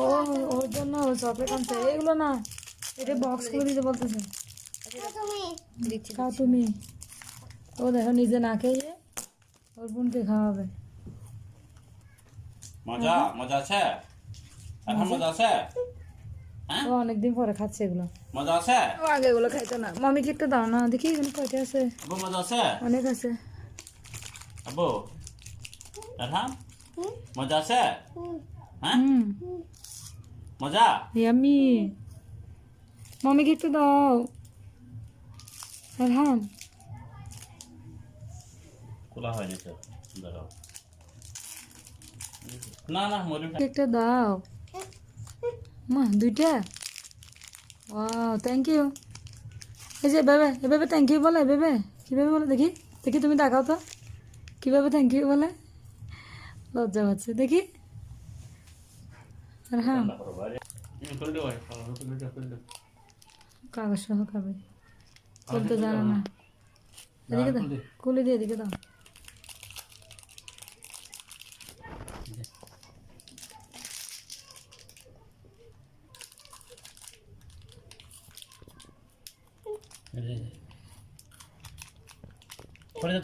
ও ওর জন্য চকলেট আনছে এগুলো না, এটা বক্স করে দিতে বলতেছে। খাও তুমি। ও দেখো নিজে না খেয়ে ওর বোনকে খাওয়াবে। মজা মজা আছে, এখন মজা আছে। হ্যাঁ ও অনেকদিন পরে খাচ্ছে এগুলো। মজা আছে, ও আগে এগুলো খাইতো না। মামিকে একটা দাও না, দেখি এখানে কয়টা আছে। আব্বু মজা আছে, অনেক আছে। আব্বু এখন মজা আছে। হ্যাঁ হুম মজা। ইয়াম্মি। মামিকে একটু দাও আরহাম। খোলা হয়নি তো, দাঁড়াও। না না মরিম একটা দাও মা, দুইটা। Wow thank you. এই যে এভাবে এভাবে থ্যাংক ইউ বলে, এভাবে কীভাবে বলে দেখি, দেখি তুমি দেখাও তো কীভাবে থ্যাংক ইউ বলে। লজ্জা পাচ্ছে দেখি। আর হ্যাঁ কাগজ সহ খাবে, বলতে জানো না। এদিকে দাও, খুলে দিয়ে এদিকে দাও। পড়ে